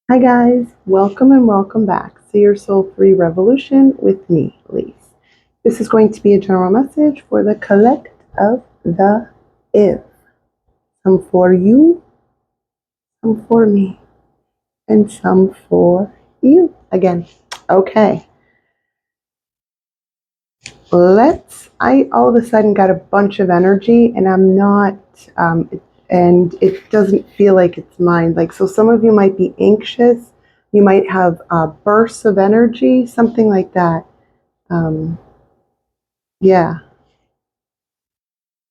Hi guys, welcome and welcome back to your Soul Free Revolution with me, Lise. This is going to be a general message for the collect of the if. Some for you, some for me, and some for you. Again, okay. I all of a sudden got a bunch of energy and I'm not, and it doesn't feel like it's mine. Like, so some of you might be anxious. You might have bursts of energy, something like that. Um, yeah,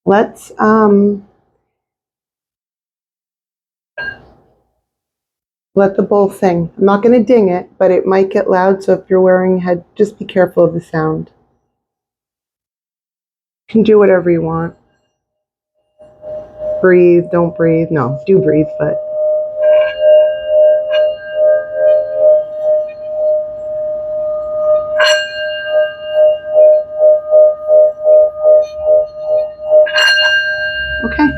let's let the bowl sing. I'm not going to ding it, but it might get loud. So if you're wearing a head, just be careful of the sound. You can do whatever you want. Breathe, don't breathe. No, do breathe, but okay.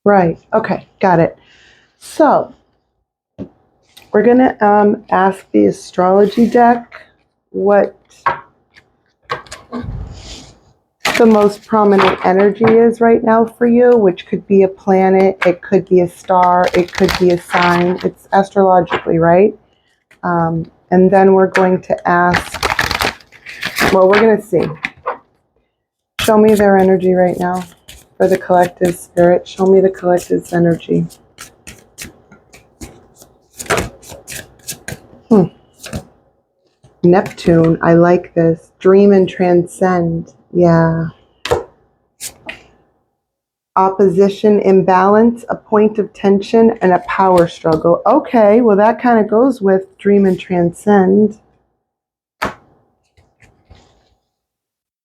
Right. Okay. Got it. So we're going to ask the astrology deck what the most prominent energy is right now for you, which could be a planet, it could be a star, it could be a sign. It's astrologically, right? And then we're going to ask, well, we're going to see. Show me their energy right now for the collective spirit. Show me the collective's energy. Neptune, I like this. Dream and transcend. Yeah. Opposition, imbalance, a point of tension, and a power struggle. Okay, well, that kind of goes with dream and transcend.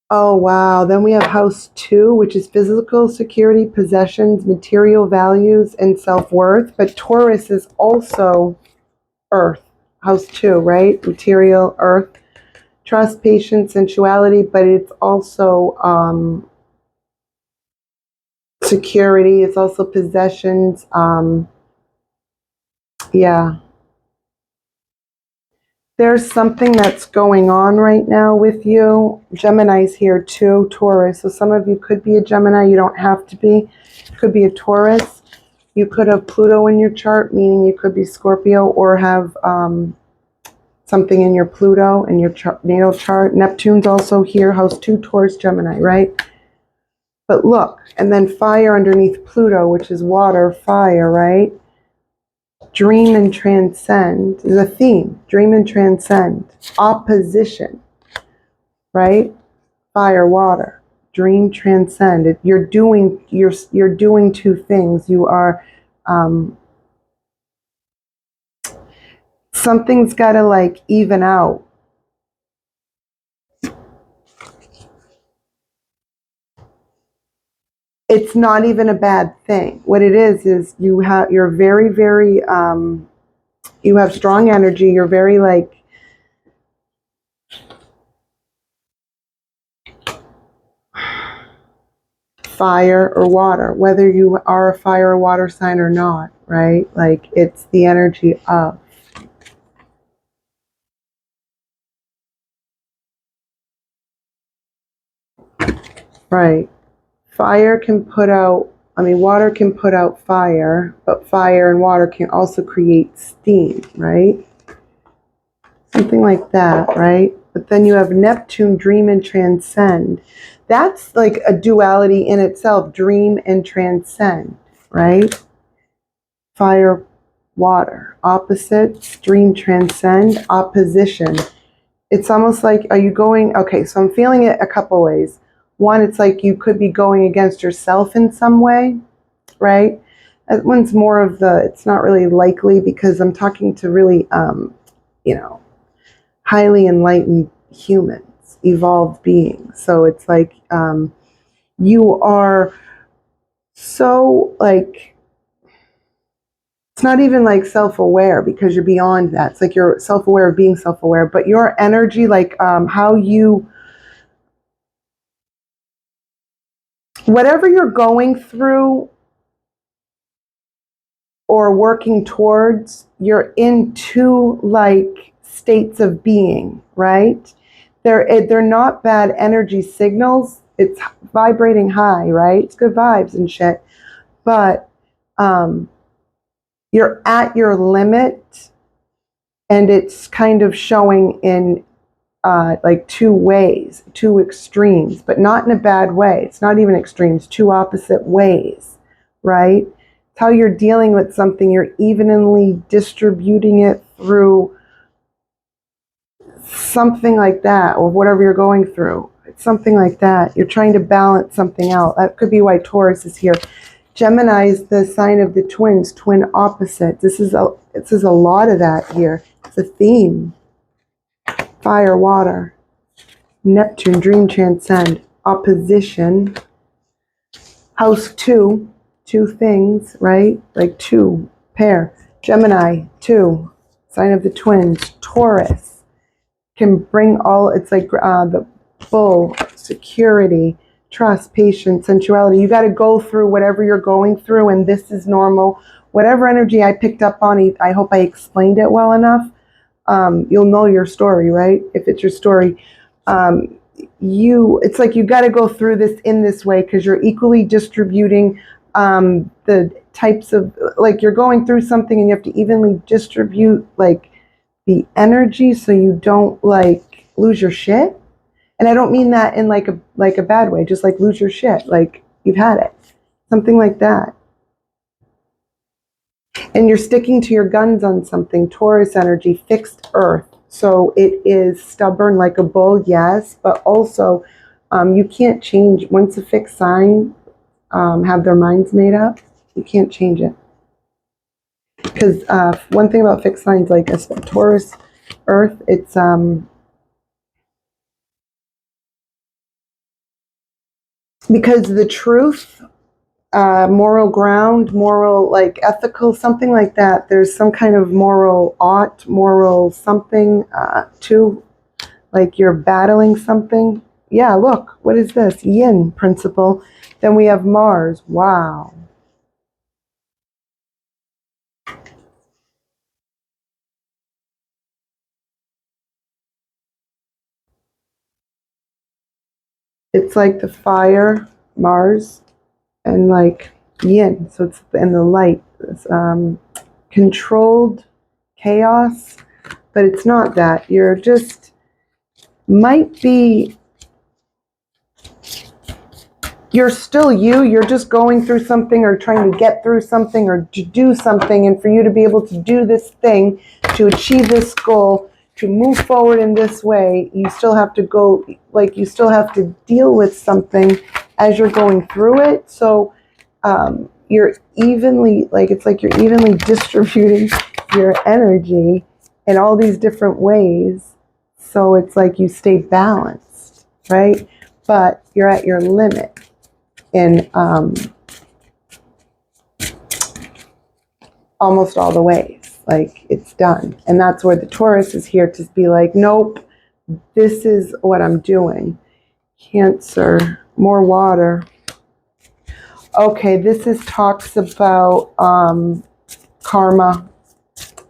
Oh, wow. Then we have house 2, which is physical security, possessions, material values, and self-worth. But Taurus is also earth. House 2, right? Material, earth, trust, patience, sensuality, but it's also security. It's also possessions. Yeah. There's something that's going on right now with you. Gemini's here too, Taurus. So some of you could be a Gemini. You don't have to be. Could be a Taurus. You could have Pluto in your chart, meaning you could be Scorpio or have something in your Pluto in your natal chart. Neptune's also here, house 2, Taurus, Gemini, right? But look, and then fire underneath Pluto, which is water, fire, right? Dream and transcend is a theme. Dream and transcend. Opposition, right? Fire, water. Dream, transcend. You're doing two things. You are something's got to like even out. It's not even a bad thing. What it is you're very, very you have strong energy. You're very like fire or water, whether you are a fire or water sign or not, right? Like it's the energy of. Right. Fire can put out, water can put out fire, but fire and water can also create steam, right? Something like that, right? But then you have Neptune, dream and transcend. That's like a duality in itself, dream and transcend, right? Fire, water, opposites, dream, transcend, opposition. It's almost like, are you going, okay, so I'm feeling it a couple ways. One, it's like you could be going against yourself in some way, right? That one's more of it's not really likely because I'm talking to really, highly enlightened humans, evolved beings. So it's like you are so like, it's not even like self-aware because you're beyond that. It's like you're self-aware of being self-aware, but your energy, like how you whatever you're going through or working towards, you're in two like states of being, right? They're not bad energy signals. It's vibrating high, right? It's good vibes and shit. But you're at your limit, and it's kind of showing in like two ways, two extremes, but not in a bad way. It's not even extremes, two opposite ways, right? It's how you're dealing with something. You're evenly distributing it through something like that, or whatever you're going through. It's something like that. You're trying to balance something out. That could be why Taurus is here. Gemini is the sign of the twins, twin opposites. This is a lot of that here. It's a theme. Fire, water. Neptune, dream, transcend. Opposition. House two things, right? Like two, pair. Gemini, two, sign of the twins. Taurus can bring all, it's like the bull, security, trust, patience, sensuality. You got to go through whatever you're going through, and this is normal. Whatever energy I picked up on, I hope I explained it well enough. You'll know your story, right? If it's your story. It's like you got to go through this in this way because you're equally distributing the types of, like, you're going through something and you have to evenly distribute like the energy so you don't like lose your shit. And I don't mean that in like a bad way, just like lose your shit, like you've had it, something like that. And you're sticking to your guns on something. Taurus energy, fixed earth. So it is stubborn like a bull, yes, but also you can't change. Once a fixed sign have their minds made up, you can't change it. Because one thing about fixed signs, like a Taurus earth, it's because the truth, moral ground, moral, like ethical, something like that. There's some kind of moral ought, moral something to, like you're battling something. Yeah, look, what is this? Yin principle. Then we have Mars. Wow. It's like the fire, Mars, and like yin. So it's in the light. It's, controlled chaos, but it's not that. You're just, might be, you're still you. You're just going through something or trying to get through something or to do something. And for you to be able to do this thing, to achieve this goal, to move forward in this way, you still have to go, like you still have to deal with something as you're going through it. So you're evenly, like it's like you're evenly distributing your energy in all these different ways. So it's like you stay balanced, right? But you're at your limit in almost all the ways. Like it's done. And that's where the Taurus is here to be like, nope, this is what I'm doing. Cancer, more water. Okay, this talks about karma,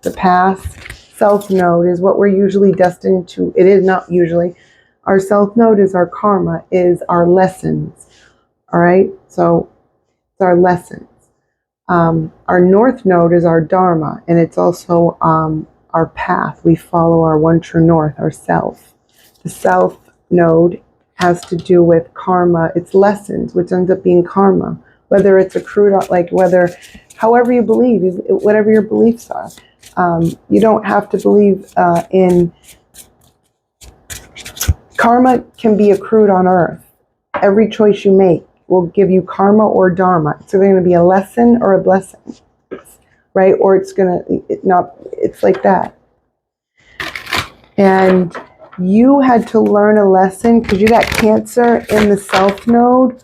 the past. Self node is what we're usually destined to. It is not usually. Our self node is our karma, is our lessons. All right, so it's our lessons. Our north node is our dharma, and it's also our path. We follow our one true north, our self. The self node has to do with karma. It's lessons, which ends up being karma. Whether it's accrued, like whether, however you believe, whatever your beliefs are. You don't have to believe in karma can be accrued on earth. Every choice you make will give you karma or dharma. It's either going to be a lesson or a blessing, right? Or it's going to not, it's like that. And you had to learn a lesson because you got Cancer in the self node,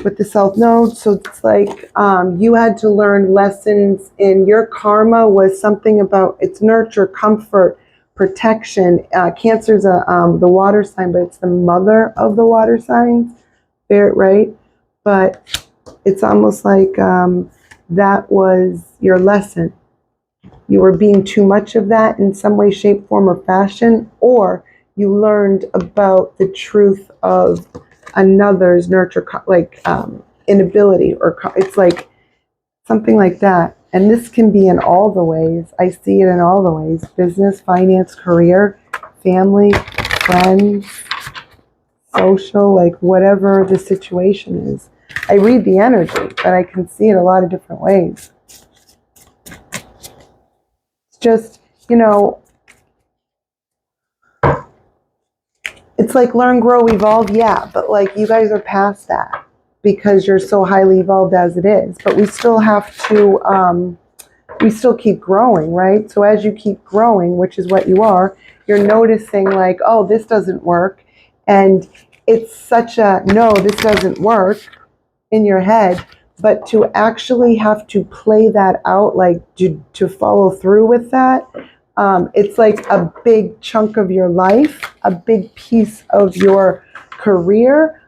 with the self node. So it's like you had to learn lessons in your karma was something about its nurture, comfort, protection. Cancer's the water sign, but it's the mother of the water signs, right? but it's almost like that was your lesson. You were being too much of that in some way, shape, form, or fashion, or you learned about the truth of another's nurture, inability, or it's like something like that. And this can be in all the ways. I see it in all the ways: business, finance, career, family, friends, social, like whatever the situation is. I read the energy, but I can see it a lot of different ways. It's just, it's like learn, grow, evolve, yeah, but like you guys are past that because you're so highly evolved as it is. But we still have to, we still keep growing, right? So as you keep growing, which is what you are, you're noticing like, oh, this doesn't work. And it's such a, no, this doesn't work in your head, but to actually have to play that out, like to follow through with that, it's like a big chunk of your life, a big piece of your career,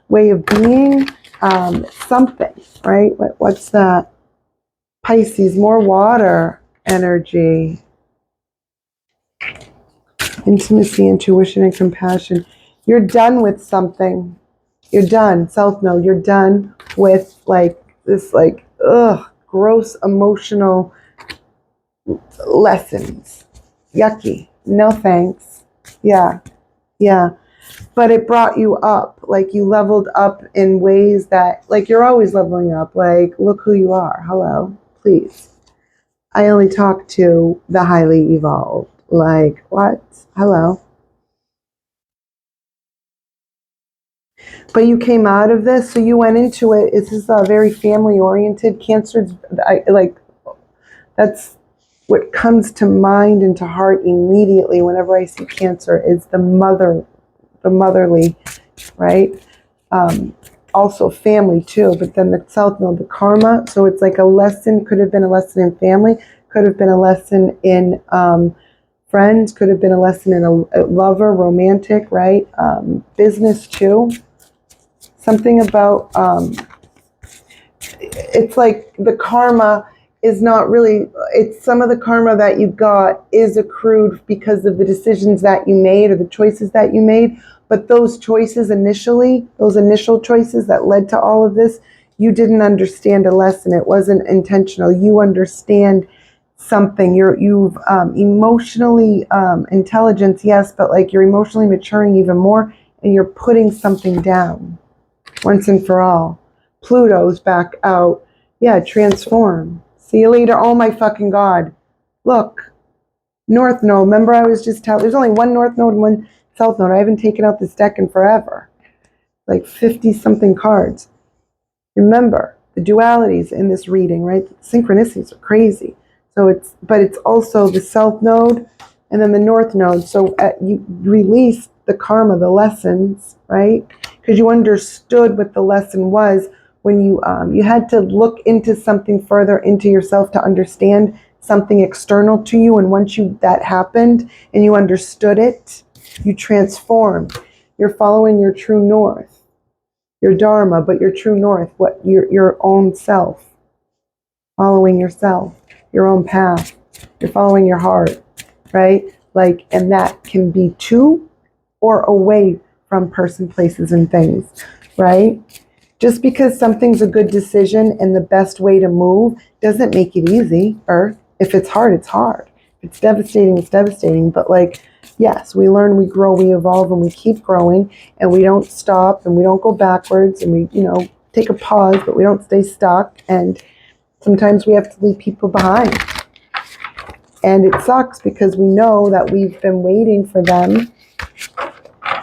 way of being, something, right? What's that? Pisces, more water energy, intimacy, intuition, and compassion. You're done with something. You're done. Self-know. You're done with like this, like, gross emotional lessons. Yucky. No thanks. Yeah. Yeah. But it brought you up. Like you leveled up in ways that, like, you're always leveling up. Like, look who you are. Hello. Please. I only talk to the highly evolved. Like, what? Hello. But you came out of this, so you went into it. This is a very family-oriented Cancer. That's what comes to mind and to heart immediately whenever I see Cancer is the motherly, right? Also family too, but then the South Node, the karma. So it's like a lesson, could have been a lesson in family, could have been a lesson in friends, could have been a lesson in a lover, romantic, right? Business too. Something about, it's like the karma is not really, it's some of the karma that you got is accrued because of the decisions that you made or the choices that you made. But those choices initially, those initial choices that led to all of this, you didn't understand a lesson. It wasn't intentional. You understand something. You've emotionally intelligence, yes, but like you're emotionally maturing even more, and you're putting something down once and for all. Pluto's back out. Yeah, transform. See you later. Oh my fucking God. Look, North Node. Remember I was just telling, there's only one North Node and one South Node. I haven't taken out this deck in forever. Like 50 something cards. Remember the dualities in this reading, right? The synchronicities are crazy. So but it's also the South Node and then the North Node. So you release the karma, the lessons, right? Because you understood what the lesson was when you had to look into something further into yourself to understand something external to you. And once that happened and you understood it, you transformed. You're following your true north, your dharma, but your true north, what your own self, following yourself, your own path. You're following your heart, right? Like, and that can be to or away from person, places, and things, right? Just because something's a good decision and the best way to move doesn't make it easy. Or if it's hard, it's hard. If it's devastating, it's devastating. But like, yes, we learn, we grow, we evolve, and we keep growing, and we don't stop, and we don't go backwards, and we, take a pause, but we don't stay stuck. And sometimes we have to leave people behind. And it sucks because we know that we've been waiting for them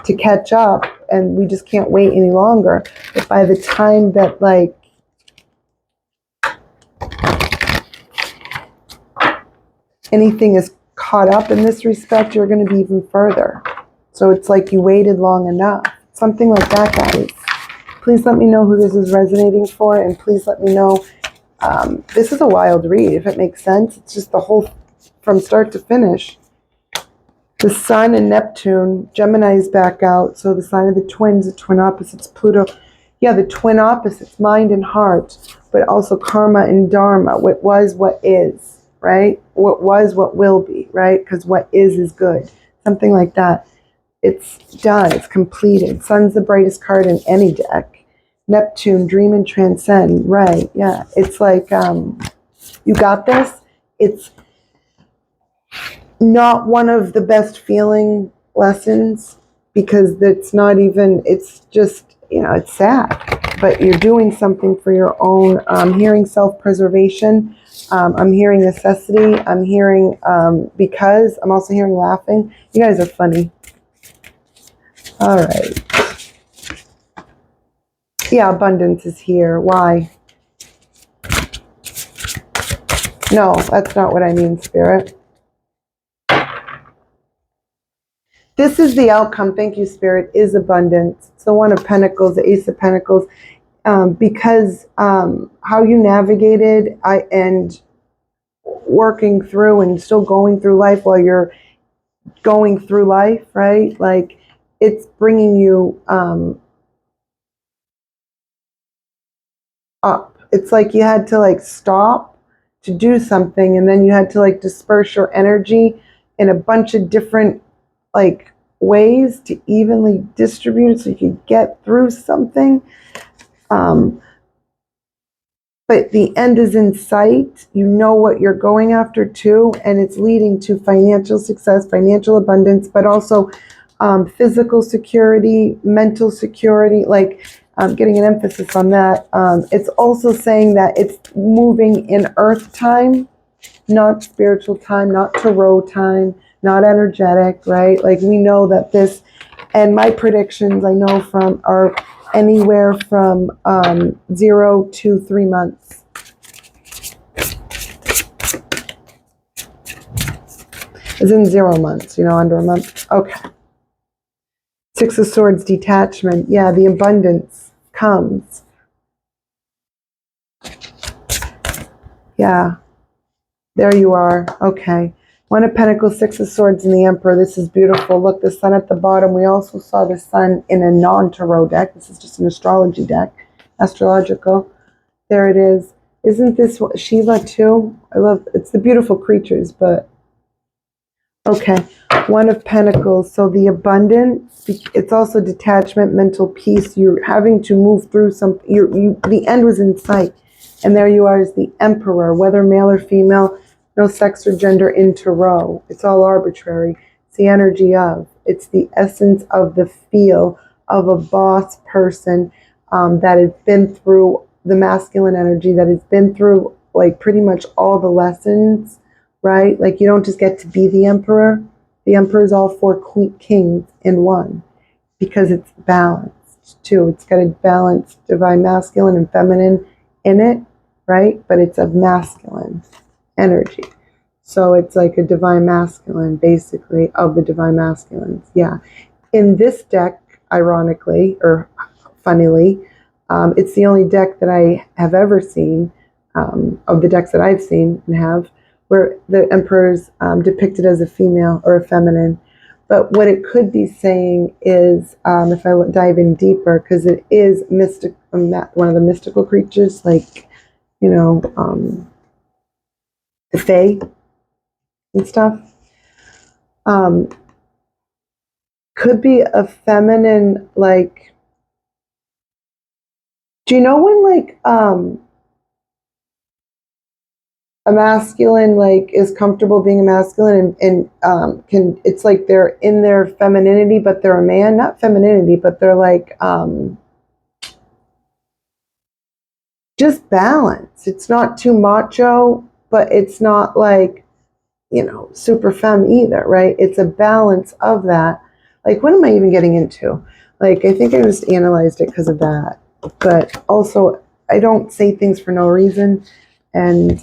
to catch up, and we just can't wait any longer. But by the time that like anything is caught up in this respect, you're going to be even further. So it's like you waited long enough. Something like that, guys. Please let me know who this is resonating for, and please let me know. This is a wild read, if it makes sense. It's just the whole, from start to finish. The Sun and Neptune, Gemini is back out. So the sign of the twins, the twin opposites, Pluto. Yeah, the twin opposites, mind and heart, but also karma and dharma. What was, what is, right? What was, what will be, right? Because what is good. Something like that. It's done. It's completed. Sun's the brightest card in any deck. Neptune, dream and transcend. Right. Yeah. It's like, you got this. It's not one of the best feeling lessons because it's not even, it's just, it's sad, but you're doing something for your own. I'm hearing self-preservation. I'm hearing necessity. I'm hearing, because I'm also hearing laughing. You guys are funny. All right. Yeah, abundance is here. Why? No, that's not what I mean, Spirit. This is the outcome. Thank you, Spirit, is abundance. It's the One of Pentacles, the Ace of Pentacles. Because how you navigated and working through and still going through life while you're going through life, right? Like it's bringing you up. It's like you had to like stop to do something, and then you had to like disperse your energy in a bunch of different like ways to evenly distribute it so you could get through something. But the end is in sight. You know what you're going after too, and it's leading to financial success, financial abundance, but also physical security, mental security, like getting an emphasis on that. It's also saying that it's moving in earth time, not spiritual time, not tarot time, not energetic, right? Like we know that this, and my predictions I know from are anywhere from 0 to 3 months. As in 0 months, under a month. Okay. Six of Swords, detachment. Yeah, the abundance comes. Yeah. There you are. Okay. One of Pentacles, Six of Swords, and the Emperor. This is beautiful. Look, the sun at the bottom. We also saw the sun in a non-tarot deck. This is just an astrology deck. Astrological. There it is. Isn't this what Shiva too? I love, it's the beautiful creatures, but okay. One of Pentacles. So the abundance, it's also detachment, mental peace. You're having to move through some, the end was in sight. And there you are as the Emperor, whether male or female, no sex or gender in tarot. It's all arbitrary. It's the energy of. It's the essence of the feel of a boss person that has been through the masculine energy, that has been through like pretty much all the lessons, right? Like you don't just get to be the Emperor. The Emperor is all 4 kings in one because it's balanced too. It's got a balanced divine masculine and feminine in it, right? But it's of masculine energy. So it's like a divine masculine, basically, of the divine masculines. Yeah. In this deck, ironically, or funnily, it's the only deck that I have ever seen, of the decks that I've seen and have, where the Emperor is depicted as a female or a feminine. But what it could be saying is, if I dive in deeper, because it is mystic, one of the mystical creatures, like, the Fae and stuff. Could be a feminine, like, do you know when, like, a masculine, like, is comfortable being a masculine and it's like they're in their femininity, but they're a man? Not femininity, but they're like, just balance. It's not too macho, but it's not like, super femme either, right? It's a balance of that. Like, what am I even getting into? Like, I think I just analyzed it because of that. But also, I don't say things for no reason. And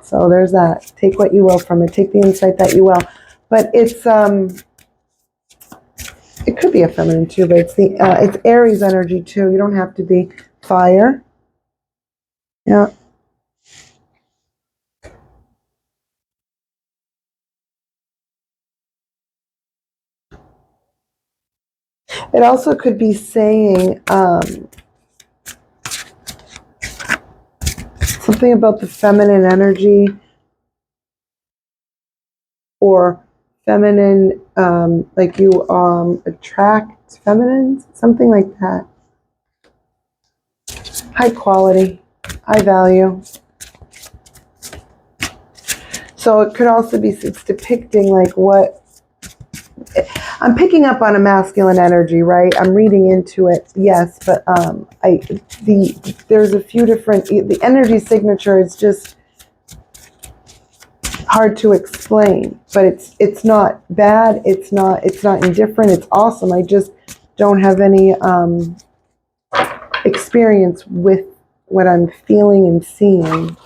so there's that. Take what you will from it. Take the insight that you will. But it's, it could be a feminine too, but it's Aries energy too. You don't have to be fire. Yeah. It also could be saying, Something about the feminine energy or feminine, like you attract feminines, something like that. High quality, high value. So it could also be, it's depicting like what, I'm picking up on a masculine energy, right? I'm reading into it, yes, but there's a few different, the energy signature is just hard to explain, but it's not bad, it's not indifferent, it's awesome. I just don't have any experience with what I'm feeling and seeing.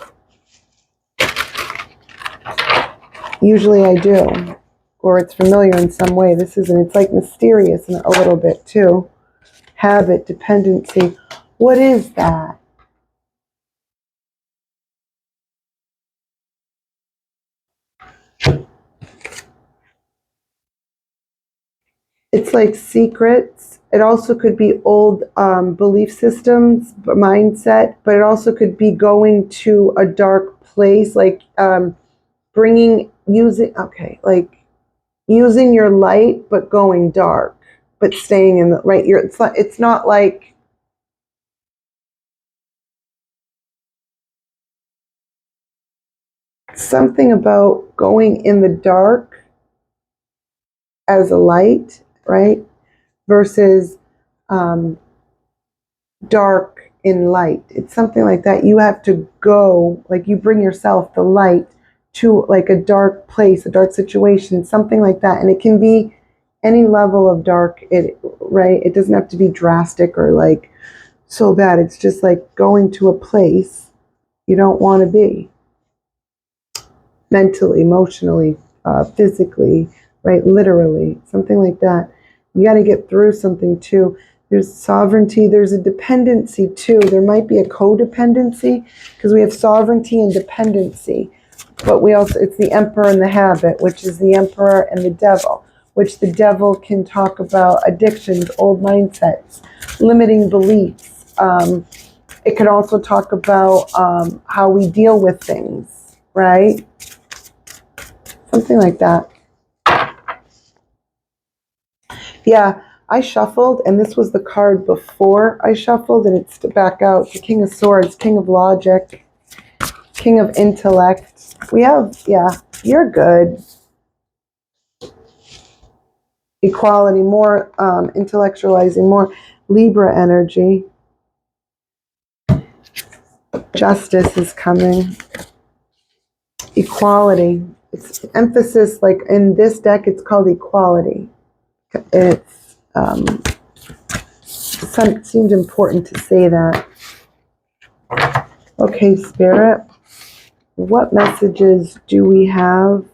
Usually I do, or it's familiar in some way. This isn't, it's like mysterious a little bit too. Habit, dependency. What is that? It's like secrets. It also could be old belief systems, mindset, but it also could be going to a dark place, like like using your light, but going dark, but staying in the right. It's not like, something about going in the dark as a light, right? Versus dark in light. It's something like that. You have to go, like you bring yourself, the light, to like a dark place, a dark situation, something like that. And it can be any level of dark, right? It doesn't have to be drastic or like so bad. It's just like going to a place you don't want to be. Mentally, emotionally, physically, right? Literally, something like that. You got to get through something too. There's sovereignty, there's a dependency too. There might be a codependency because we have sovereignty and dependency. But we also, it's the emperor and the habit, which is the emperor and the devil, which the devil can talk about addictions, old mindsets, limiting beliefs. It can also talk about how we deal with things, right? Something like that. Yeah, I shuffled, and this was the card before I shuffled, and it's back out. The King of Swords, King of Logic, King of Intellect. We have, yeah, you're good. Equality, more intellectualizing, more Libra energy. Justice is coming. Equality. It's emphasis, like in this deck, it's called equality. It's seemed important to say that. Okay, Spirit, what messages do we have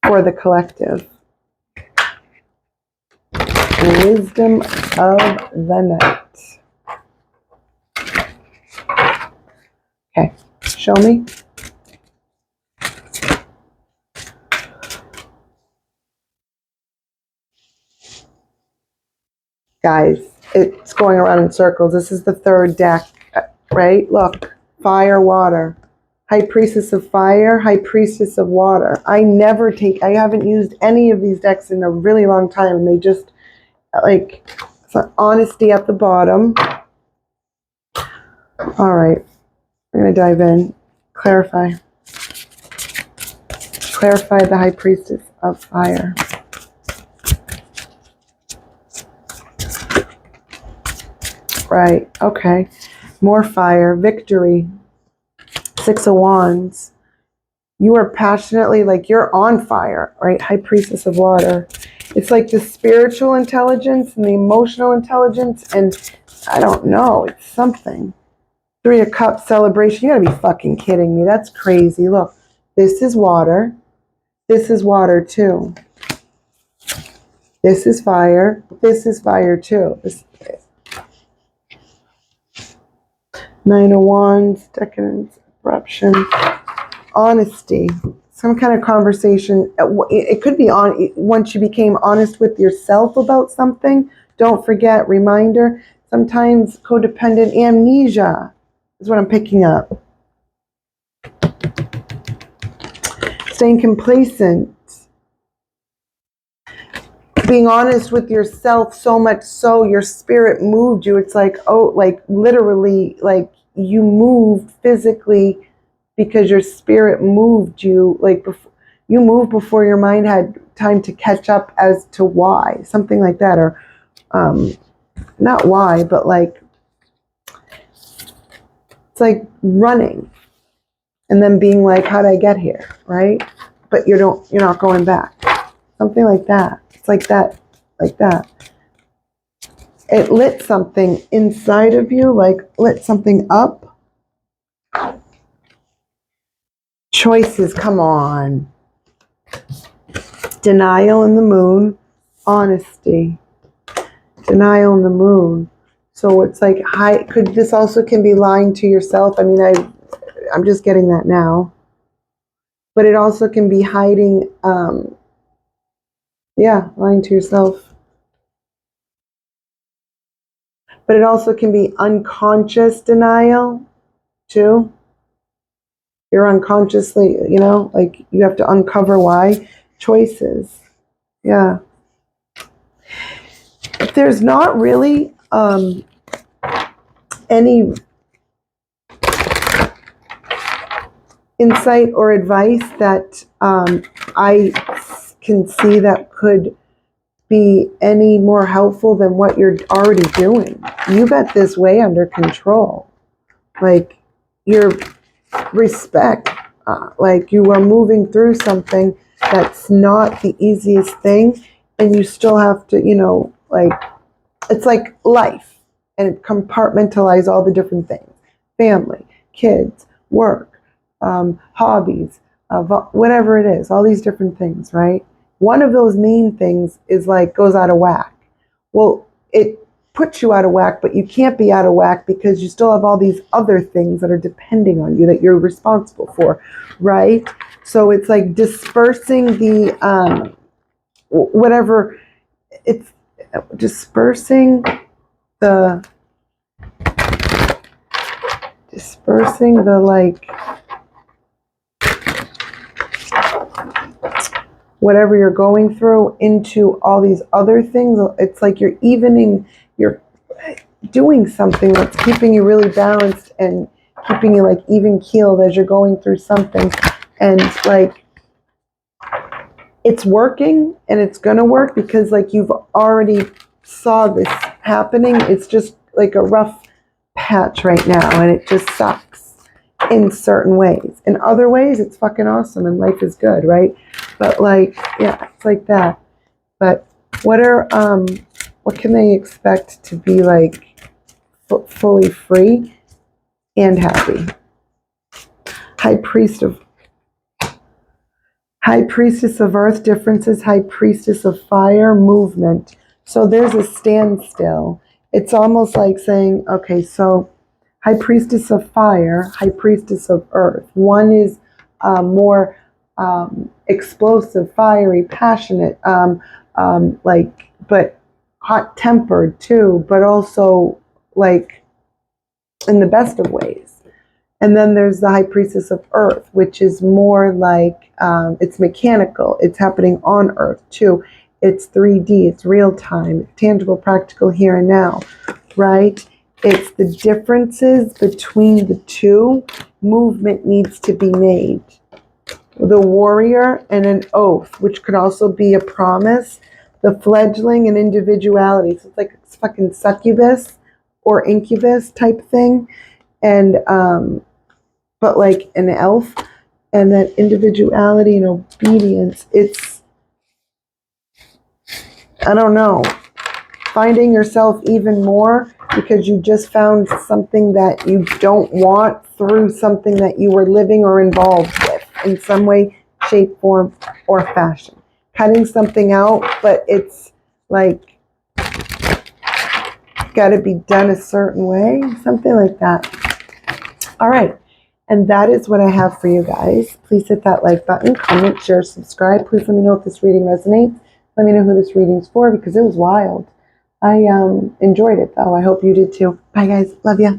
for the collective? Wisdom of the night. Okay, show me. Guys, it's going around in circles. This is the third deck, right? Look, fire, water. High Priestess of Fire, High Priestess of Water. I haven't used any of these decks in a really long time, and they just, like, honesty at the bottom. All right, we're going to dive in. Clarify. Clarify the High Priestess of Fire. Right, okay. More fire, victory. Six of Wands. You are passionately, like, you're on fire, right? High Priestess of Water. It's like the spiritual intelligence and the emotional intelligence, and I don't know, it's something. Three of Cups, celebration. You gotta be fucking kidding me. That's crazy. Look, this is water. This is water too. This is fire. This is fire too. Nine of Wands, decadence, corruption, honesty, some kind of conversation. It could be on once you became honest with yourself about something. Don't forget, reminder, Sometimes codependent amnesia is what I'm picking up. Staying complacent. Being honest with yourself so much so your spirit moved you. It's like, oh, like literally, like you moved physically because your spirit moved you. Like you moved before your mind had time to catch up as to why. Something like that. Or not why, but like it's like running and then being like, how did I get here? Right? But you're not going back. Something like that. It's like that, like that. It lit something inside of you, like lit something up. Choices, come on. Denial in the moon, honesty. Denial in the moon. So it's like, this also can be lying to yourself. I mean, I'm just getting that now. But it also can be hiding, lying to yourself. But it also can be unconscious denial, too. You're unconsciously, like you have to uncover why. Choices. Yeah. There's not really any insight or advice that I can see that could be any more helpful than what you're already doing. You got this way under control. Like your respect, like you are moving through something that's not the easiest thing, and you still have to, like it's like life, and compartmentalize all the different things: family, kids, work, hobbies, whatever it is, all these different things, right? One of those main things is like goes out of whack. Well, it puts you out of whack, but you can't be out of whack because you still have all these other things that are depending on you that you're responsible for, right? So it's like dispersing the whatever, it's dispersing the like whatever you're going through into all these other things. It's like you're doing something that's keeping you really balanced and keeping you like even keeled as you're going through something. And like it's working, and it's gonna work because like you've already saw this happening. It's just like a rough patch right now, and it just sucks in certain ways. In other ways, it's fucking awesome and life is good, right? But like, yeah, it's like that. But what can they expect to be like fully free and happy? High Priestess of Earth, differences. High Priestess of Fire, movement. So there's a standstill. It's almost like saying, okay, so High Priestess of Fire, High Priestess of Earth. One is more explosive, fiery, passionate, but hot-tempered too, but also like in the best of ways. And then there's the High Priestess of Earth, which is more like it's mechanical. It's happening on Earth too. It's 3D. It's real time, tangible, practical, here and now, right? It's the differences between the two. Movement needs to be made. The warrior and an oath, which could also be a promise. The fledgling and individuality. So it's like it's fucking succubus or incubus type thing. And, but like an elf. And that individuality and obedience. It's, I don't know, finding yourself even more because you just found something that you don't want through something that you were living or involved with in some way, shape, form, or fashion. Cutting something out, but it's like got to be done a certain way, something like that. All right. And that is what I have for you guys. Please hit that like button, comment, share, subscribe. Please let me know if this reading resonates. Let me know who this reading is for because it was wild. I enjoyed it though. I hope you did too. Bye guys. Love ya.